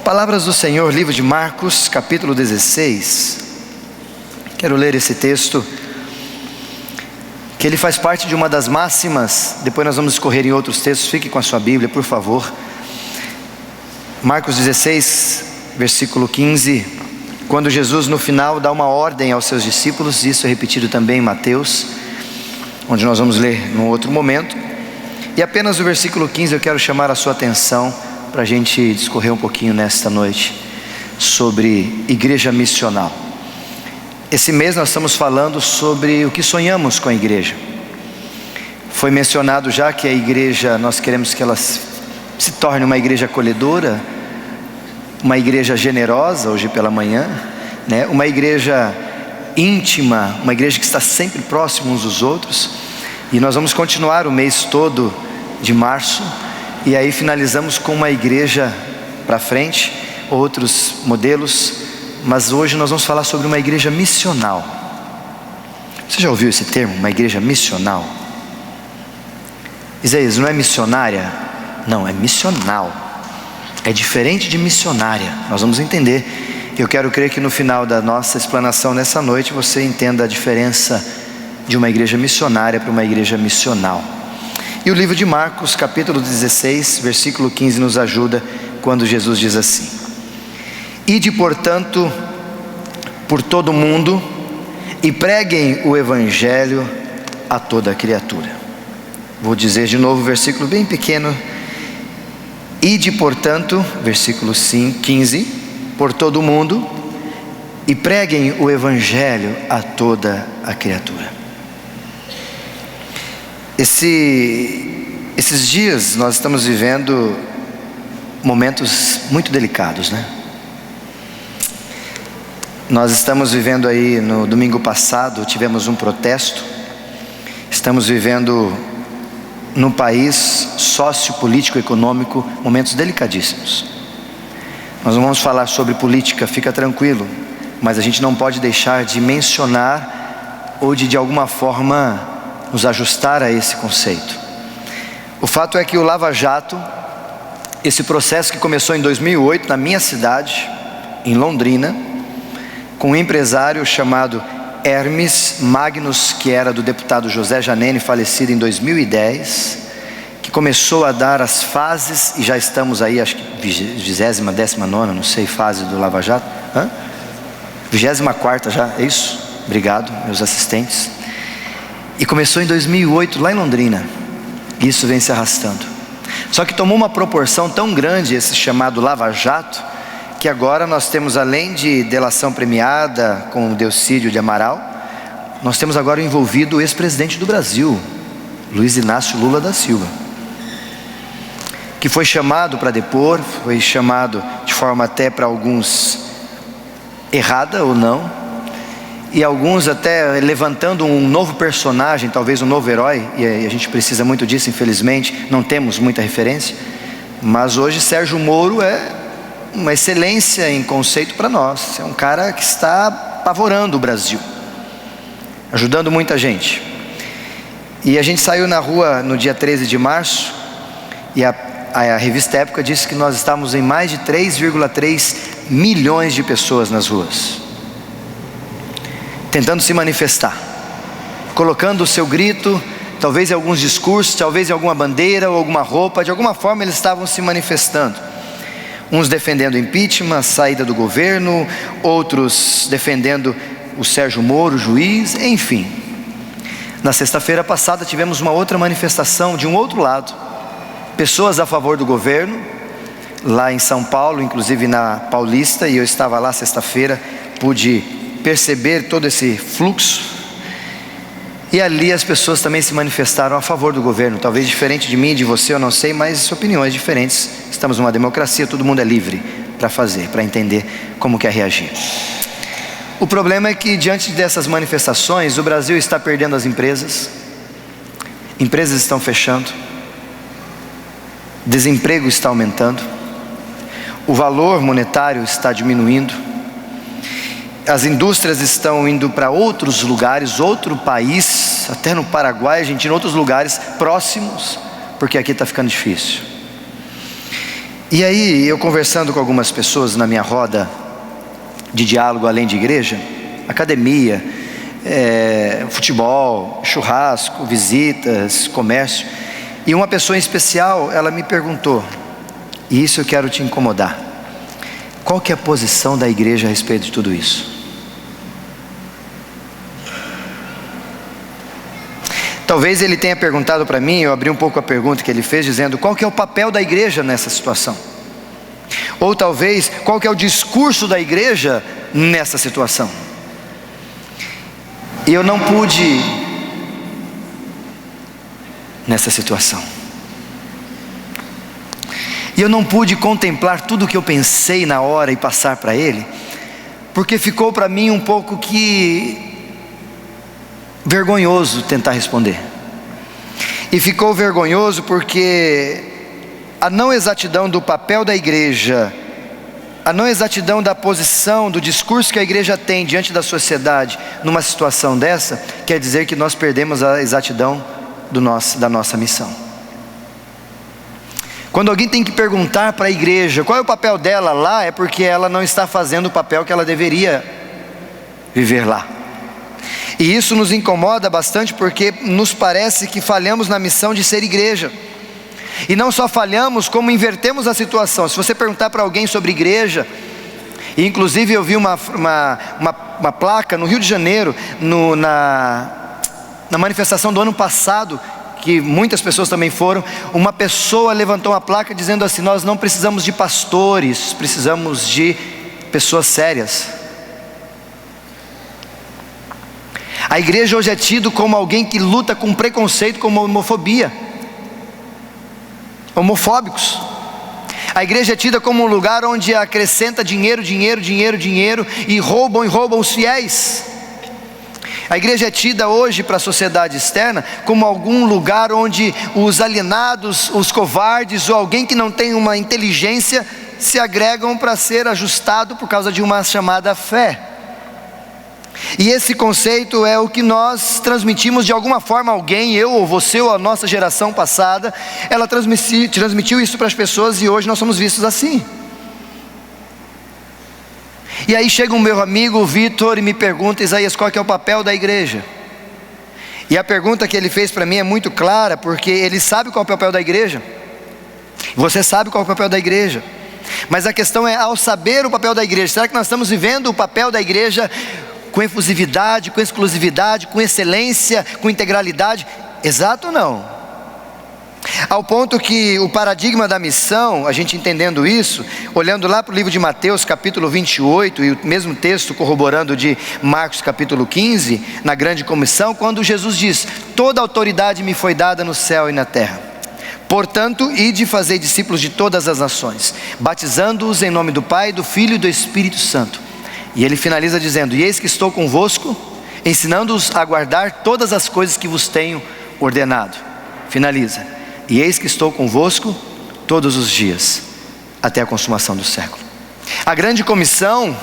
Palavras do Senhor, livro de Marcos, capítulo 16. Quero ler esse texto, que ele faz parte de uma das máximas. Depois nós vamos escorrer em outros textos. Fique com a sua Bíblia, por favor. Marcos 16, versículo 15. Quando Jesus no final dá uma ordem aos seus discípulos, isso é repetido também em Mateus, onde nós vamos ler num outro momento. E apenas o versículo 15 eu quero chamar a sua atenção, para a gente discorrer um pouquinho nesta noite sobre igreja missional. Esse mês nós estamos falando sobre o que sonhamos com a igreja. Foi mencionado já que a igreja, nós queremos que ela se torne uma igreja acolhedora, uma igreja generosa, hoje pela manhã, né? Uma igreja íntima, uma igreja que está sempre próximo uns dos outros. E nós vamos continuar o mês todo de março, e aí finalizamos com uma igreja para frente, outros modelos, mas hoje nós vamos falar sobre uma igreja missional. Você já ouviu esse termo, uma igreja missional? Isaías, não é missionária? Não, é missional. É diferente de missionária, nós vamos entender. Eu quero crer que no final da nossa explanação nessa noite você entenda a diferença de uma igreja missionária para uma igreja missional. E o livro de Marcos, capítulo 16, versículo 15 nos ajuda quando Jesus diz assim: Ide, portanto, por todo o mundo e preguem o evangelho a toda criatura. Vou dizer de novo o versículo bem pequeno. Ide, portanto, versículo 15, por todo o mundo e preguem o evangelho a toda a criatura. Esses dias nós estamos vivendo momentos muito delicados, né? Nós estamos vivendo aí, no domingo passado tivemos um protesto. Estamos vivendo num país sociopolítico, econômico, momentos delicadíssimos. Nós não vamos falar sobre política, fica tranquilo, mas a gente não pode deixar de mencionar ou de alguma forma nos ajustar a esse conceito. O fato é que o Lava Jato, esse processo que começou em 2008 na minha cidade, em Londrina, com um empresário chamado Hermes Magnus, que era do deputado José Janene, falecido em 2010, que começou a dar as fases, e já estamos aí, acho que 20ª, 19ª, não sei, fase do Lava Jato, 24ª já, é isso? Obrigado, meus assistentes. E começou em 2008, lá em Londrina, e isso vem se arrastando. Só que tomou uma proporção tão grande esse chamado Lava Jato, que agora nós temos, além de delação premiada com o Delcídio de Amaral, nós temos agora envolvido o ex-presidente do Brasil, Luiz Inácio Lula da Silva, que foi chamado para depor, foi chamado de forma até para alguns errada ou não, e alguns até levantando um novo personagem, talvez um novo herói, e a gente precisa muito disso, infelizmente, não temos muita referência, mas hoje Sérgio Moro é uma excelência em conceito para nós. É um cara que está apavorando o Brasil, ajudando muita gente. E a gente saiu na rua no dia 13 de março, e a revista Época disse que nós estávamos em mais de 3,3 milhões de pessoas nas ruas, tentando se manifestar, colocando o seu grito, talvez em alguns discursos, talvez em alguma bandeira ou alguma roupa. De alguma forma eles estavam se manifestando, uns defendendo impeachment, a saída do governo, outros defendendo o Sérgio Moro, juiz, enfim. Na sexta-feira passada tivemos uma outra manifestação de um outro lado, pessoas a favor do governo, lá em São Paulo, inclusive na Paulista, e eu estava lá sexta-feira, pude perceber todo esse fluxo, e ali as pessoas também se manifestaram a favor do governo, talvez diferente de mim, de você, eu não sei, mas opiniões diferentes. Estamos numa democracia, todo mundo é livre para fazer, para entender como quer reagir. O problema é que diante dessas manifestações, o Brasil está perdendo as empresas estão fechando, desemprego está aumentando, o valor monetário está diminuindo, as indústrias estão indo para outros lugares, outro país, até no Paraguai, Argentina, outros lugares próximos, porque aqui está ficando difícil. E aí, eu conversando com algumas pessoas na minha roda de diálogo além de igreja, academia, futebol, churrasco, visitas, comércio, e uma pessoa em especial, ela me perguntou, e isso eu quero te incomodar: qual que é a posição da igreja a respeito de tudo isso? Talvez ele tenha perguntado para mim, eu abri um pouco a pergunta que ele fez, dizendo: qual que é o papel da igreja nessa situação? Ou talvez, qual que é o discurso da igreja nessa situação? E eu não pude, nessa situação, e eu não pude contemplar tudo o que eu pensei na hora e passar para ele, porque ficou para mim um pouco que vergonhoso tentar responder. E ficou vergonhoso porque a não exatidão do papel da igreja, a não exatidão da posição, do discurso que a igreja tem diante da sociedade numa situação dessa, quer dizer que nós perdemos a exatidão da nossa missão. Quando alguém tem que perguntar para a igreja qual é o papel dela lá, é porque ela não está fazendo o papel que ela deveria viver lá. E isso nos incomoda bastante, porque nos parece que falhamos na missão de ser igreja. E não só falhamos, como invertemos a situação. Se você perguntar para alguém sobre igreja, e inclusive eu vi uma placa no Rio de Janeiro, na manifestação do ano passado, que muitas pessoas também foram, uma pessoa levantou uma placa dizendo assim: nós não precisamos de pastores, precisamos de pessoas sérias. A igreja hoje é tido como alguém que luta com preconceito, como homofobia, homofóbicos. A igreja é tida como um lugar onde acrescenta dinheiro e roubam os fiéis. A igreja é tida hoje para a sociedade externa como algum lugar onde os alienados, os covardes ou alguém que não tem uma inteligência se agregam para ser ajustado por causa de uma chamada fé. E esse conceito é o que nós transmitimos de alguma forma a alguém, eu ou você ou a nossa geração passada, ela transmitiu isso para as pessoas e hoje nós somos vistos assim. E aí chega um meu amigo Vitor e me pergunta: Isaías, qual que é o papel da igreja? E a pergunta que ele fez para mim é muito clara, porque ele sabe qual é o papel da igreja, você sabe qual é o papel da igreja, mas a questão é, ao saber o papel da igreja, será que nós estamos vivendo o papel da igreja com efusividade, com exclusividade, com excelência, com integralidade? Exato ou não? Ao ponto que o paradigma da missão, a gente entendendo isso, olhando lá para o livro de Mateus capítulo 28, e o mesmo texto corroborando de Marcos capítulo 15, na grande comissão, quando Jesus diz: toda autoridade me foi dada no céu e na terra, portanto, ide fazer discípulos de todas as nações, batizando-os em nome do Pai, do Filho e do Espírito Santo. E ele finaliza dizendo: e eis que estou convosco, ensinando-os a guardar todas as coisas que vos tenho ordenado. Finaliza: e eis que estou convosco todos os dias, até a consumação do século. A grande comissão,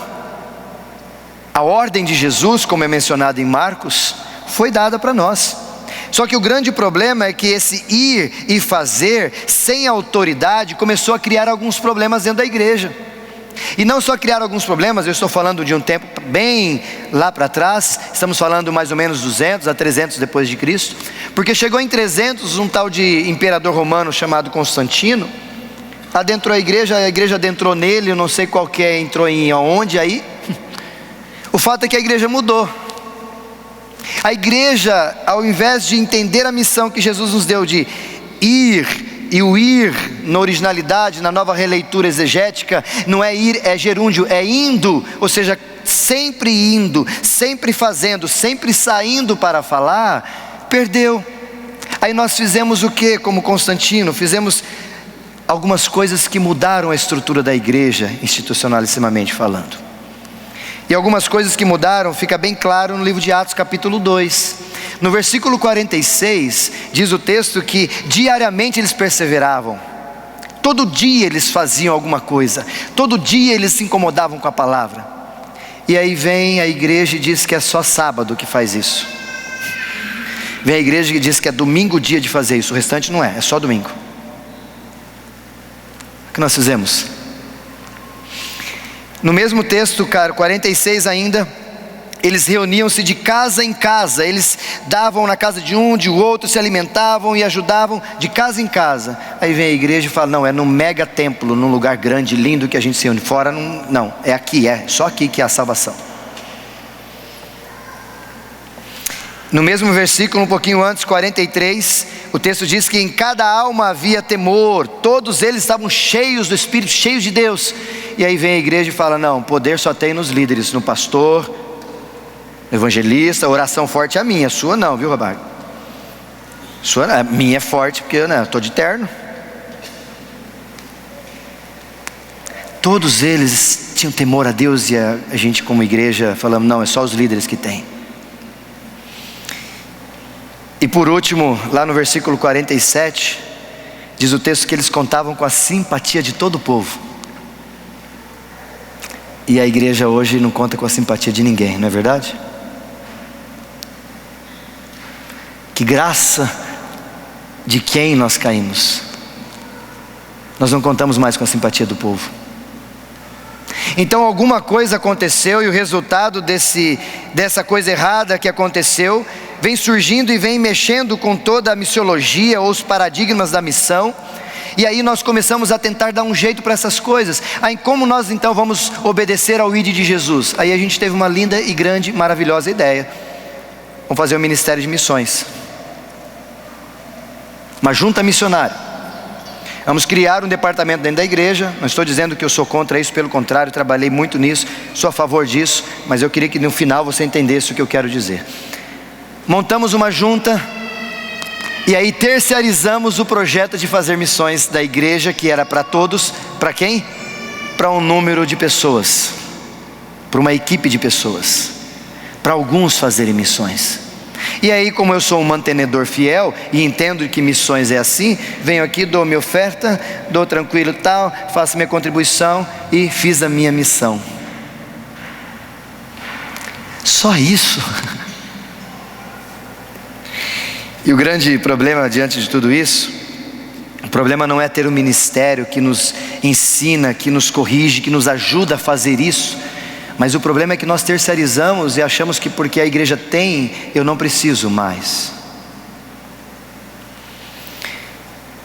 a ordem de Jesus, como é mencionado em Marcos, foi dada para nós. Só que o grande problema é que esse ir e fazer sem autoridade começou a criar alguns problemas dentro da igreja. E não só criar alguns problemas, eu estou falando de um tempo bem lá para trás, estamos falando mais ou menos 200 a 300 depois de Cristo, porque chegou em 300 um tal de imperador romano chamado Constantino, adentrou a igreja adentrou nele, eu não sei qual que é, entrou em onde aí, o fato é que a igreja mudou. A igreja, ao invés de entender a missão que Jesus nos deu de ir, e o ir, na originalidade, na nova releitura exegética, não é ir, é gerúndio, é indo, ou seja, sempre indo, sempre fazendo, sempre saindo para falar, perdeu. Aí nós fizemos o que como Constantino? Fizemos algumas coisas que mudaram a estrutura da igreja, institucionalissimamente falando. E algumas coisas que mudaram, fica bem claro no livro de Atos capítulo 2. No versículo 46, diz o texto que diariamente eles perseveravam. Todo dia eles faziam alguma coisa. Todo dia eles se incomodavam com a palavra. E aí vem a igreja e diz que é só sábado que faz isso. Vem a igreja e diz que é domingo o dia de fazer isso. O restante não é, é só domingo. O que nós fizemos? No mesmo texto, 46 ainda, eles reuniam-se de casa em casa, eles davam na casa de um, de outro, se alimentavam e ajudavam de casa em casa. Aí vem a igreja e fala, não, é num mega templo, num lugar grande, lindo que a gente se reúne. Fora, não, é aqui, é só aqui que há salvação. No mesmo versículo, um pouquinho antes, 43, o texto diz que em cada alma havia temor, todos eles estavam cheios do Espírito, cheios de Deus. E aí vem a igreja e fala, não, poder só tem nos líderes, no pastor, no evangelista, a oração forte é a minha, a sua não, viu, Rabago? A minha é forte porque eu estou de terno. Todos eles tinham temor a Deus e a gente como igreja falamos, não, é só os líderes que tem. E por último, lá no versículo 47, diz o texto que eles contavam com a simpatia de todo o povo. E a igreja hoje não conta com a simpatia de ninguém, não é verdade? Que graça de quem nós caímos. Nós não contamos mais com a simpatia do povo. Então alguma coisa aconteceu e o resultado dessa coisa errada que aconteceu vem surgindo e vem mexendo com toda a missiologia ou os paradigmas da missão. E aí nós começamos a tentar dar um jeito para essas coisas. Aí como nós então vamos obedecer ao ID de Jesus? Aí a gente teve uma linda e grande, maravilhosa ideia. Vamos fazer um ministério de missões, uma junta missionária. Vamos criar um departamento dentro da igreja. Não estou dizendo que eu sou contra isso, pelo contrário, trabalhei muito nisso, sou a favor disso, mas eu queria que no final você entendesse o que eu quero dizer. Montamos uma junta e aí terceirizamos o projeto de fazer missões da igreja, que era para todos. Para quem? Para um número de pessoas, para uma equipe de pessoas, para alguns fazerem missões. E aí, como eu sou um mantenedor fiel e entendo que missões é assim, venho aqui, dou minha oferta, dou tranquilo tal, faço minha contribuição e fiz a minha missão. Só isso. E o grande problema diante de tudo isso, o problema não é ter um ministério que nos ensina, que nos corrige, que nos ajuda a fazer isso, mas o problema é que nós terceirizamos e achamos que porque a igreja tem, eu não preciso mais.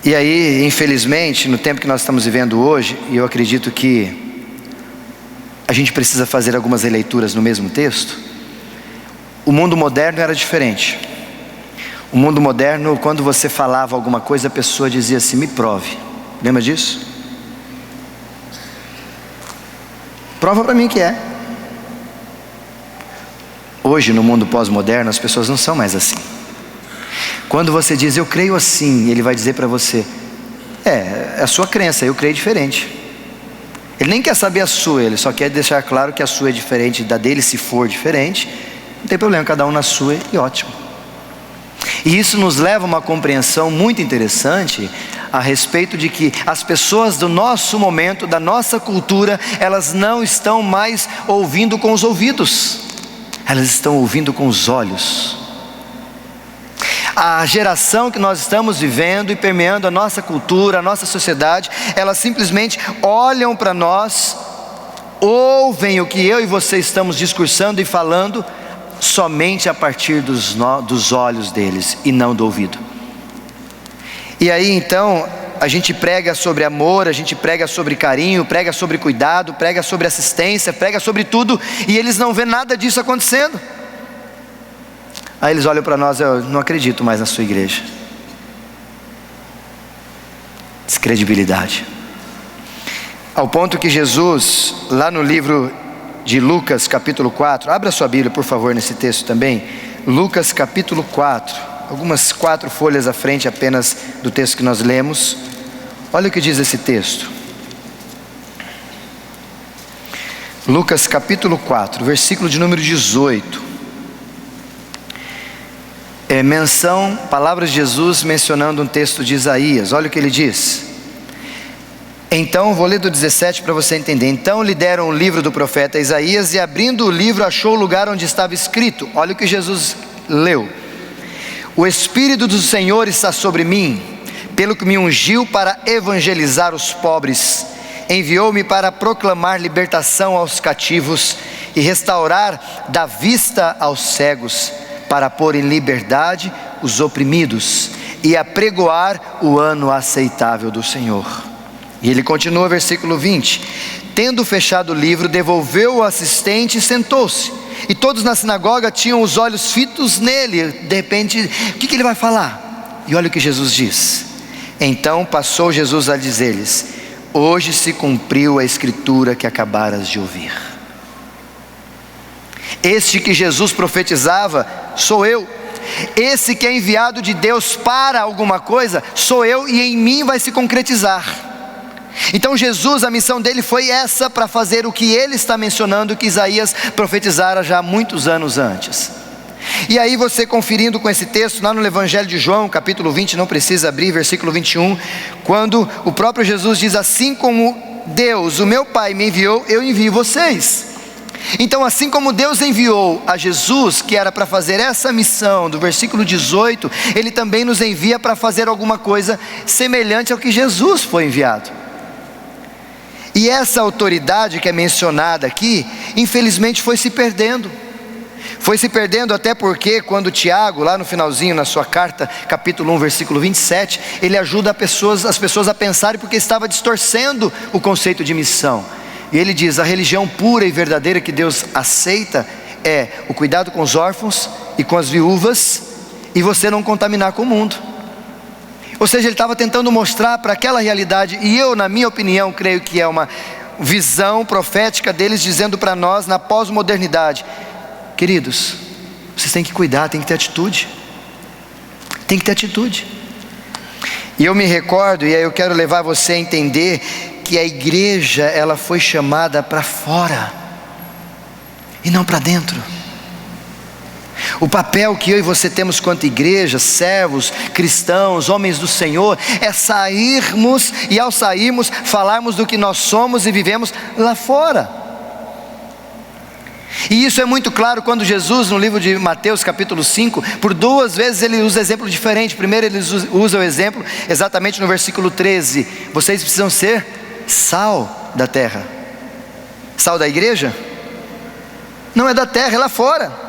E aí, infelizmente, no tempo que nós estamos vivendo hoje, e eu acredito que a gente precisa fazer algumas releituras no mesmo texto, o mundo moderno era diferente. O mundo moderno, quando você falava alguma coisa, a pessoa dizia assim, me prove. Lembra disso? Prova para mim que é. Hoje no mundo pós-moderno as pessoas não são mais assim. Quando você diz eu creio assim, ele vai dizer para você, é a sua crença, eu creio diferente. Ele nem quer saber a sua, ele só quer deixar claro que a sua é diferente da dele. Se for diferente, não tem problema, cada um na sua e ótimo. E isso nos leva a uma compreensão muito interessante a respeito de que as pessoas do nosso momento, da nossa cultura, elas não estão mais ouvindo com os ouvidos, elas estão ouvindo com os olhos. A geração que nós estamos vivendo e permeando a nossa cultura, a nossa sociedade, elas simplesmente olham para nós, ouvem o que eu e você estamos discursando e falando, somente a partir dos olhos deles e não do ouvido. E aí então a gente prega sobre amor, a gente prega sobre carinho, prega sobre cuidado, prega sobre assistência, prega sobre tudo, e eles não vêem nada disso acontecendo. Aí eles olham para nós, eu não acredito mais na sua igreja. Descredibilidade. Ao ponto que Jesus, lá no livro de Lucas capítulo 4, abra sua Bíblia por favor nesse texto também, Lucas capítulo 4, algumas 4 folhas à frente apenas do texto que nós lemos. Olha o que diz esse texto. Lucas capítulo 4, versículo de número 18. Palavras de Jesus mencionando um texto de Isaías. Olha o que ele diz. Então, vou ler do 17 para você entender. Então lhe deram o livro do profeta Isaías, e abrindo o livro achou o lugar onde estava escrito. Olha o que Jesus leu. O Espírito do Senhor está sobre mim, pelo que me ungiu para evangelizar os pobres, enviou-me para proclamar libertação aos cativos e restaurar da vista aos cegos, para pôr em liberdade os oprimidos e apregoar o ano aceitável do Senhor. E ele continua, versículo 20: tendo fechado o livro, devolveu o assistente e sentou-se. E todos na sinagoga tinham os olhos fitos nele. De repente, o que ele vai falar? E olha o que Jesus diz. Então passou Jesus a dizer-lhes: hoje se cumpriu a escritura que acabaras de ouvir. Este que Jesus profetizava sou eu. Esse que é enviado de Deus para alguma coisa sou eu, e em mim vai se concretizar. Então Jesus, a missão dele foi essa, para fazer o que ele está mencionando, que Isaías profetizara já muitos anos antes. E aí você conferindo com esse texto, lá no Evangelho de João, capítulo 20, não precisa abrir, versículo 21, quando o próprio Jesus diz: assim como Deus, o meu Pai, me enviou, eu envio vocês. Então, assim como Deus enviou a Jesus, que era para fazer essa missão, do versículo 18, Ele também nos envia para fazer alguma coisa semelhante ao que Jesus foi enviado. E essa autoridade que é mencionada aqui, infelizmente foi se perdendo. Foi se perdendo até porque quando Tiago, lá no finalzinho, na sua carta, capítulo 1, versículo 27, ele ajuda as pessoas a pensarem, porque estava distorcendo o conceito de missão. E ele diz: a religião pura e verdadeira que Deus aceita é o cuidado com os órfãos e com as viúvas, e você não contaminar com o mundo. Ou seja, ele estava tentando mostrar para aquela realidade, e eu, na minha opinião, creio que é uma visão profética deles, dizendo para nós na pós-modernidade: queridos, vocês têm que cuidar, tem que ter atitude. Tem que ter atitude. E eu me recordo, e aí eu quero levar você a entender que a igreja, ela foi chamada para fora e não para dentro. O papel que eu e você temos quanto igreja, servos, cristãos, homens do Senhor, é sairmos, e ao sairmos, falarmos do que nós somos e vivemos lá fora. E isso é muito claro quando Jesus, no livro de Mateus capítulo 5, por duas vezes ele usa exemplo diferente. Primeiro ele usa o exemplo exatamente no versículo 13: vocês precisam ser sal da terra. Sal da igreja? Não é da terra, é lá fora.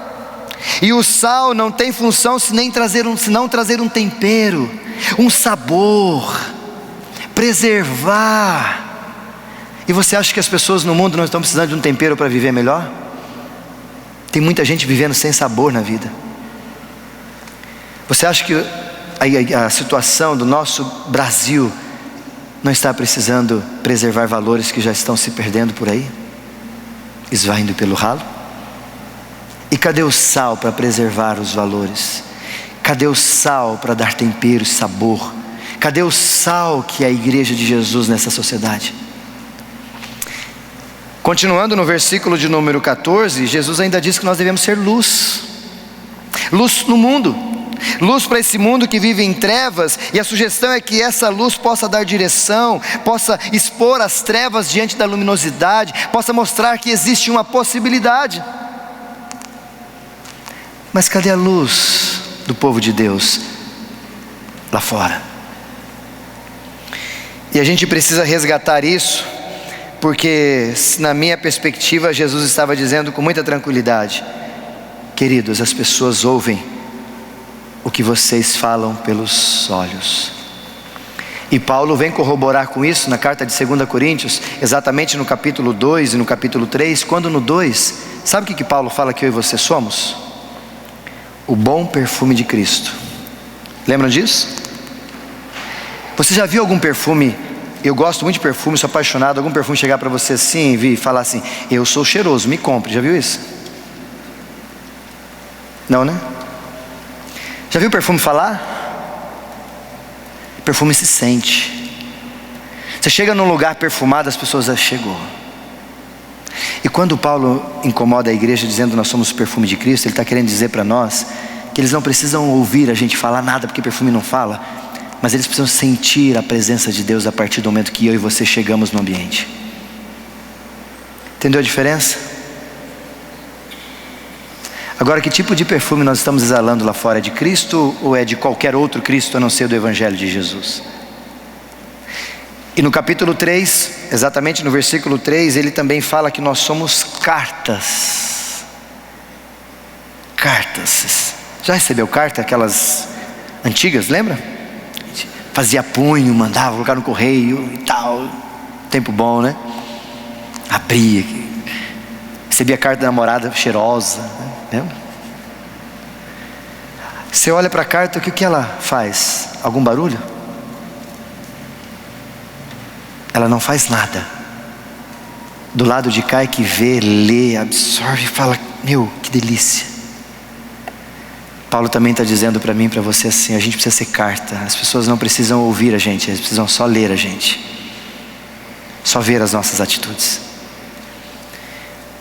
E o sal não tem função senão trazer um tempero, um sabor, preservar. E você acha que as pessoas no mundo não estão precisando de um tempero para viver melhor? Tem muita gente vivendo sem sabor na vida. Você acha que a situação do nosso Brasil não está precisando preservar valores que já estão se perdendo por aí, esvaindo pelo ralo? E cadê o sal para preservar os valores? Cadê o sal para dar tempero e sabor? Cadê o sal que é a igreja de Jesus nessa sociedade? Continuando no versículo de número 14, Jesus ainda diz que nós devemos ser luz. Luz no mundo, luz para esse mundo que vive em trevas. E a sugestão é que essa luz possa dar direção, possa expor as trevas diante da luminosidade, possa mostrar que existe uma possibilidade. Mas cadê a luz do povo de Deus lá fora? E a gente precisa resgatar isso, porque na minha perspectiva Jesus estava dizendo com muita tranquilidade: queridos, as pessoas ouvem o que vocês falam pelos olhos. E Paulo vem corroborar com isso na carta de 2 Coríntios, exatamente no capítulo 2 e no capítulo 3, quando no 2, sabe o que Paulo fala que eu e você somos? O bom perfume de Cristo. Lembram disso? Você já viu algum perfume? Eu gosto muito de perfume, sou apaixonado. Algum perfume chegar para você assim e falar assim: eu sou cheiroso, me compre. Já viu isso? Não, né? Já viu o perfume falar? Perfume se sente. Você chega num lugar perfumado, as pessoas já chegou. E quando Paulo incomoda a igreja dizendo nós somos o perfume de Cristo, ele está querendo dizer para nós que eles não precisam ouvir a gente falar nada, porque perfume não fala, mas eles precisam sentir a presença de Deus a partir do momento que eu e você chegamos no ambiente. Entendeu a diferença? Agora, que tipo de perfume nós estamos exalando lá fora? É de Cristo ou é de qualquer outro Cristo a não ser do Evangelho de Jesus? E no capítulo 3, exatamente no versículo 3, ele também fala que nós somos cartas. Cartas. Já recebeu carta, aquelas antigas, lembra? Fazia punho, mandava colocar no correio e tal. Tempo bom, né? Abria, recebia carta da namorada cheirosa, né? Lembra? Você olha para a carta, o que ela faz? Algum barulho? Ela não faz nada. Do lado de cá é que vê, lê, absorve e fala: meu, que delícia. Paulo também está dizendo para mim e para você assim: a gente precisa ser carta. As pessoas não precisam ouvir a gente, elas precisam só ler a gente, só ver as nossas atitudes.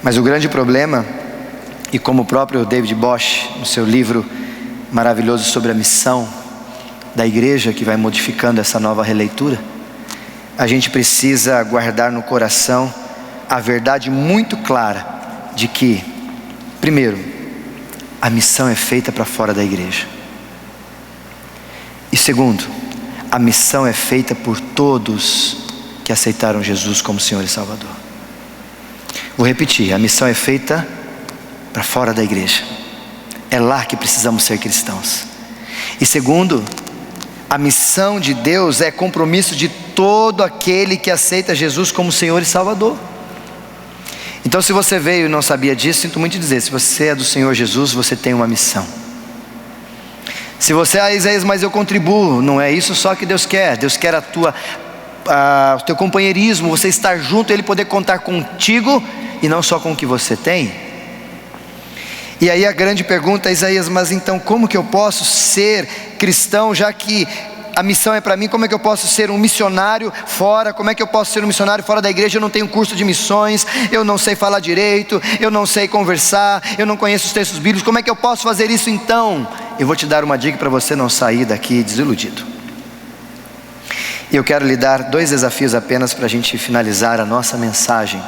Mas o grande problema, e como o próprio David Bosch, no seu livro maravilhoso sobre a missão da igreja, que vai modificando essa nova releitura, a gente precisa guardar no coração a verdade muito clara de que, primeiro, a missão é feita para fora da igreja. E segundo, a missão é feita por todos que aceitaram Jesus como Senhor e Salvador. Vou repetir: a missão é feita para fora da igreja. É lá que precisamos ser cristãos. E segundo, a missão de Deus é compromisso de todo aquele que aceita Jesus como Senhor e Salvador. Então, se você veio e não sabia disso, sinto muito dizer: se você é do Senhor Jesus, você tem uma missão. Se você é Isaías, mas eu contribuo, não é isso só que Deus quer. Deus quer o teu companheirismo, você estar junto, Ele poder contar contigo e não só com o que você tem. E aí a grande pergunta é: Isaías, mas então como que eu posso ser cristão, já que a missão é para mim? Como é que eu posso ser um missionário fora? Como é que eu posso ser um missionário fora da igreja? Eu não tenho curso de missões, eu não sei falar direito, eu não sei conversar, eu não conheço os textos bíblicos. Como é que eu posso fazer isso então? Eu vou te dar uma dica para você não sair daqui desiludido. E eu quero lhe dar 2 desafios apenas para a gente finalizar a nossa mensagem.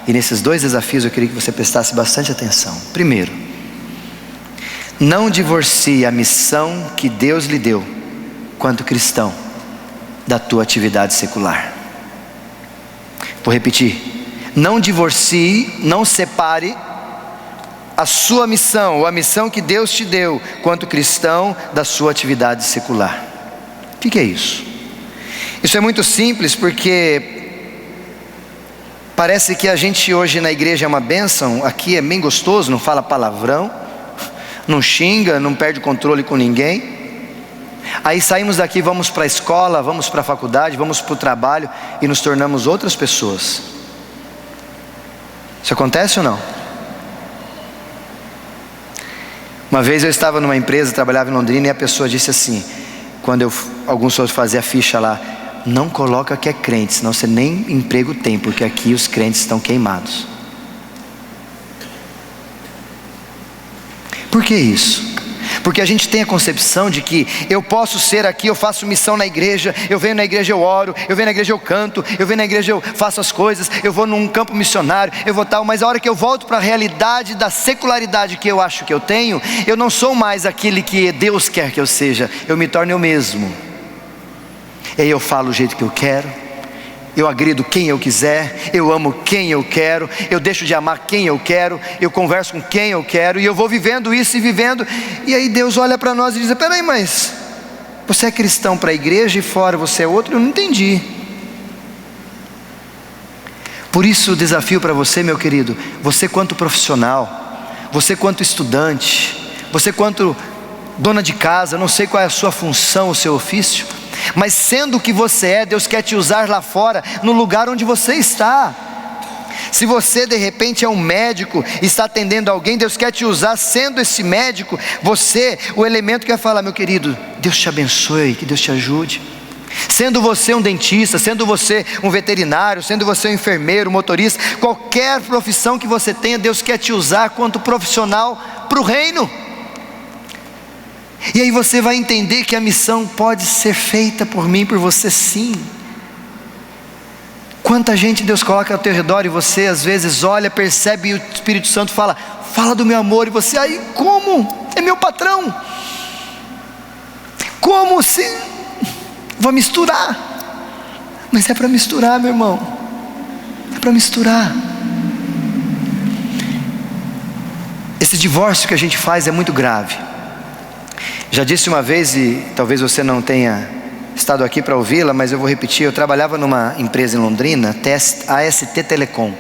E nesses 2 desafios eu queria que você prestasse bastante atenção. Primeiro, não divorcie a missão que Deus lhe deu quanto cristão da tua atividade secular. Vou repetir: não divorcie, não separe a sua missão, ou a missão que Deus te deu quanto cristão, da sua atividade secular. O que é isso? Isso é muito simples, porque parece que a gente hoje na igreja é uma bênção, aqui é bem gostoso, não fala palavrão, não xinga, não perde o controle com ninguém. Aí saímos daqui, vamos para a escola, vamos para a faculdade, vamos para o trabalho e nos tornamos outras pessoas. Isso acontece ou não? Uma vez eu estava numa empresa, trabalhava em Londrina, e a pessoa disse assim, quando alguns outros faziam a ficha lá: não coloca que é crente, senão você nem emprego tem, porque aqui os crentes estão queimados. Por que isso? Porque a gente tem a concepção de que eu posso ser aqui, eu faço missão na igreja, eu venho na igreja, eu oro, eu venho na igreja, eu canto, eu venho na igreja, eu faço as coisas, eu vou num campo missionário, eu vou tal, mas a hora que eu volto para a realidade da secularidade que eu acho que eu tenho, eu não sou mais aquele que Deus quer que eu seja, eu me torno eu mesmo. E aí eu falo o jeito que eu quero, eu agrido quem eu quiser, eu amo quem eu quero, eu deixo de amar quem eu quero, eu converso com quem eu quero, e eu vou vivendo isso e vivendo. E aí Deus olha para nós e diz: peraí, mas você é cristão para a igreja e fora você é outro? Eu não entendi. Por isso o desafio para você, meu querido, você quanto profissional, você quanto estudante, você quanto dona de casa, não sei qual é a sua função, o seu ofício, mas sendo o que você é, Deus quer te usar lá fora, no lugar onde você está. Se você de repente é um médico e está atendendo alguém, Deus quer te usar sendo esse médico, você, o elemento que vai falar: meu querido, Deus te abençoe, que Deus te ajude. Sendo você um dentista, sendo você um veterinário, sendo você um enfermeiro, motorista, qualquer profissão que você tenha, Deus quer te usar quanto profissional para o reino. E aí você vai entender que a missão pode ser feita por mim, por você, sim. Quanta gente Deus coloca ao teu redor e você às vezes olha, percebe, e o Espírito Santo fala do meu amor, e você: aí como? É meu patrão. Como se... Vou misturar. Mas é para misturar, meu irmão. É para misturar. Esse divórcio que a gente faz é muito grave. Já disse uma vez, e talvez você não tenha estado aqui para ouvi-la, mas eu vou repetir. Eu trabalhava numa empresa em Londrina, AST Telecom,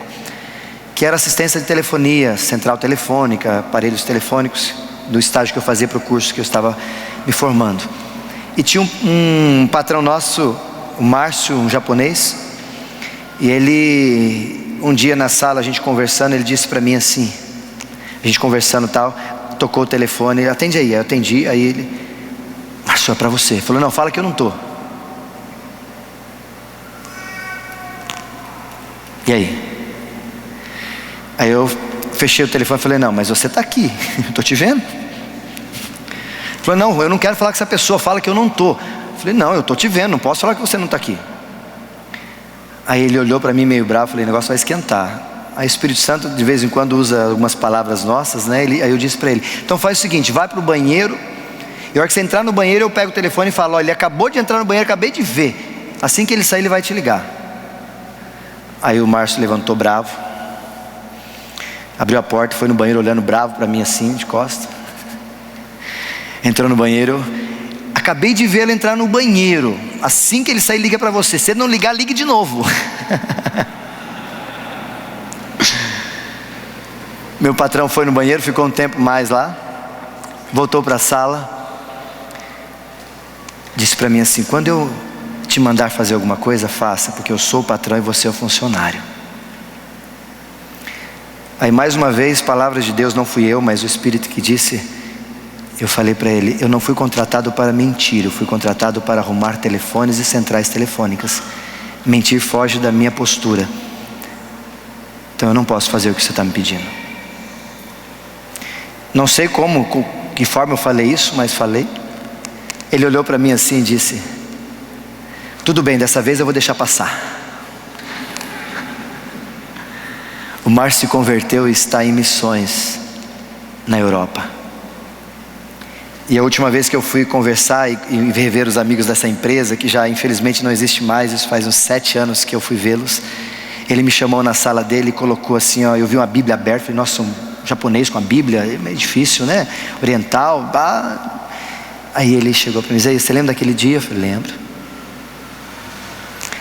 que era assistência de telefonia, central telefônica, aparelhos telefônicos, do estágio que eu fazia para o curso que eu estava me formando. E tinha um patrão nosso, o Márcio, um japonês, e ele, um dia na sala, a gente conversando, ele disse para mim assim, a gente conversando e tal, tocou o telefone, atende aí, eu atendi, aí ele, Márcio, é para você. Ele falou, não, fala que eu não estou. E aí? Aí eu fechei o telefone e falei, não, mas você está aqui, eu estou te vendo. Ele falou, não, eu não quero falar com essa pessoa, fala que eu não estou. Eu falei, não, eu estou te vendo, não posso falar que você não está aqui. Aí ele olhou para mim meio bravo, falei, o negócio vai esquentar. Aí o Espírito Santo de vez em quando usa algumas palavras nossas, né? Aí eu disse para ele, então faz o seguinte, vai para o banheiro, e a hora que você entrar no banheiro eu pego o telefone e falo, olha, ele acabou de entrar no banheiro, acabei de ver, assim que ele sair ele vai te ligar. Aí o Márcio levantou bravo, abriu a porta, foi no banheiro olhando bravo para mim assim, de costa. Entrou no banheiro, acabei de ver ele entrar no banheiro, assim que ele sair liga para você, se ele não ligar, ligue de novo. Meu patrão foi no banheiro, ficou um tempo mais lá, voltou para a sala, disse para mim assim, quando eu te mandar fazer alguma coisa, faça, porque eu sou o patrão e você é o funcionário. Aí mais uma vez, palavras de Deus, não fui eu, mas o Espírito que disse, eu falei para ele, eu não fui contratado para mentir, eu fui contratado para arrumar telefones e centrais telefônicas. Mentir foge da minha postura, então eu não posso fazer o que você está me pedindo. Não sei como, com que forma eu falei isso, mas falei. Ele olhou para mim assim e disse, tudo bem, dessa vez eu vou deixar passar. O Márcio se converteu e está em missões na Europa. E a última vez que eu fui conversar e rever os amigos dessa empresa, que já infelizmente não existe mais, isso faz uns 7 anos que eu fui vê-los, ele me chamou na sala dele e colocou assim, ó, eu vi uma Bíblia aberta, falei, nossa, um japonês com a Bíblia, é meio difícil, né? Oriental, bah. Aí ele chegou para mim e disse, você lembra daquele dia? Eu falei, lembro.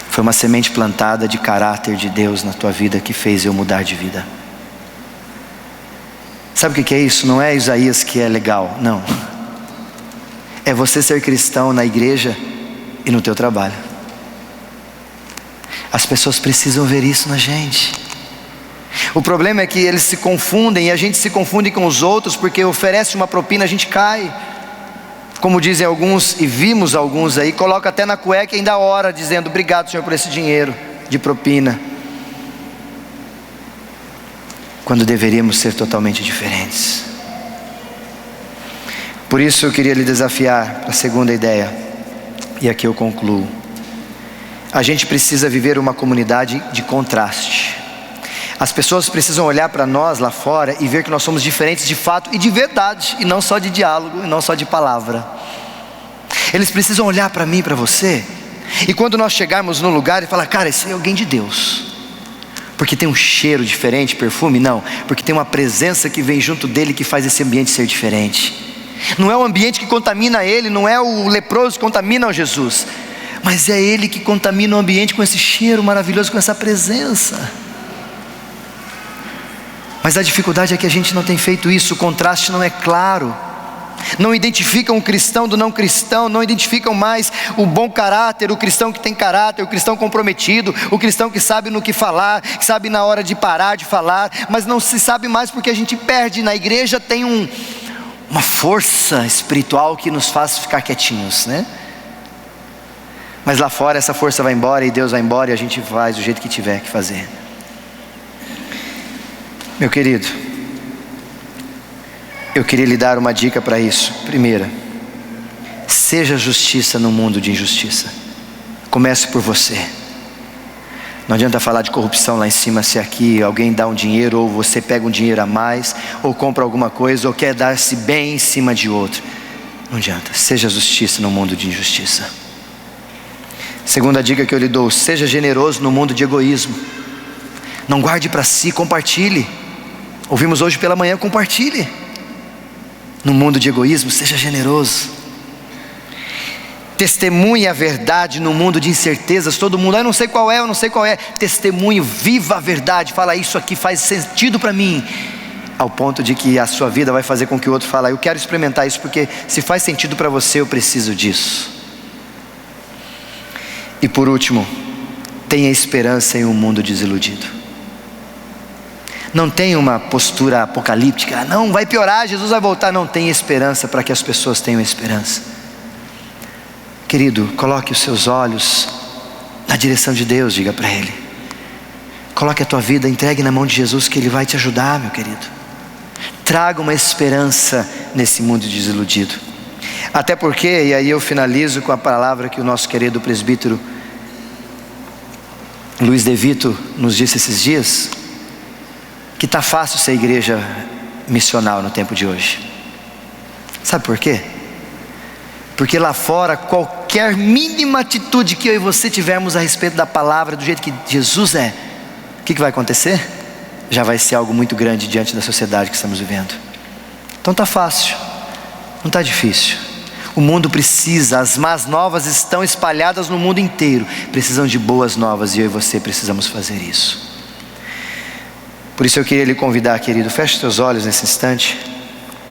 Foi uma semente plantada de caráter de Deus na tua vida que fez eu mudar de vida. Sabe o que é isso? Não é Isaías que é legal, não. É você ser cristão na igreja e no teu trabalho. As pessoas precisam ver isso na gente. O problema é que eles se confundem e a gente se confunde com os outros porque oferece uma propina, a gente cai. Como dizem alguns, e vimos alguns aí, coloca até na cueca e ainda ora dizendo, obrigado Senhor por esse dinheiro de propina. Quando deveríamos ser totalmente diferentes. Por isso eu queria lhe desafiar para a segunda ideia, e aqui eu concluo. A gente precisa viver uma comunidade de contraste. As pessoas precisam olhar para nós lá fora e ver que nós somos diferentes de fato e de verdade, e não só de diálogo, e não só de palavra. Eles precisam olhar para mim e para você, e quando nós chegarmos no lugar e falar, cara, esse é alguém de Deus, porque tem um cheiro diferente, perfume, não, porque tem uma presença que vem junto dele que faz esse ambiente ser diferente. Não é o ambiente que contamina ele, não é o leproso que contamina Jesus, mas é ele que contamina o ambiente com esse cheiro maravilhoso, com essa presença. Mas a dificuldade é que a gente não tem feito isso, o contraste não é claro. Não identificam o cristão do não cristão, não identificam mais o bom caráter, o cristão que tem caráter, o cristão comprometido, o cristão que sabe no que falar, que sabe na hora de parar de falar, mas não se sabe mais porque a gente perde. Na igreja tem uma força espiritual que nos faz ficar quietinhos, né? Mas lá fora essa força vai embora e Deus vai embora e a gente faz do jeito que tiver que fazer. Meu querido, eu queria lhe dar uma dica para isso. Primeira, seja justiça no mundo de injustiça. Comece por você. Não adianta falar de corrupção lá em cima se aqui alguém dá um dinheiro, ou você pega um dinheiro a mais, ou compra alguma coisa, ou quer dar-se bem em cima de outro. Não adianta, seja justiça no mundo de injustiça. Segunda dica que eu lhe dou: seja generoso no mundo de egoísmo. Não guarde para si, compartilhe. Ouvimos hoje pela manhã, compartilhe. No mundo de egoísmo, seja generoso. Testemunhe a verdade no mundo de incertezas. Todo mundo, eu não sei qual é, eu não sei qual é. Testemunhe, viva a verdade. Fala, isso aqui faz sentido para mim, ao ponto de que a sua vida vai fazer com que o outro fale, eu quero experimentar isso, porque se faz sentido para você, eu preciso disso. E por último, tenha esperança em um mundo desiludido. Não tenha uma postura apocalíptica, não, vai piorar, Jesus vai voltar. Não, tenha esperança para que as pessoas tenham esperança. Querido, coloque os seus olhos na direção de Deus, diga para Ele. Coloque a tua vida, entregue na mão de Jesus, que Ele vai te ajudar, meu querido. Traga uma esperança nesse mundo desiludido. Até porque, e aí eu finalizo com a palavra que o nosso querido presbítero Luiz De Vito nos disse esses dias, que está fácil ser igreja missional no tempo de hoje. Sabe por quê? Porque lá fora, qualquer mínima atitude que eu e você tivermos a respeito da palavra, do jeito que Jesus é, o que vai acontecer? Já vai ser algo muito grande diante da sociedade que estamos vivendo. Então está fácil, não está difícil. O mundo precisa, as más novas estão espalhadas no mundo inteiro, precisam de boas novas, e eu e você precisamos fazer isso. Por isso eu queria lhe convidar, querido, feche seus olhos nesse instante.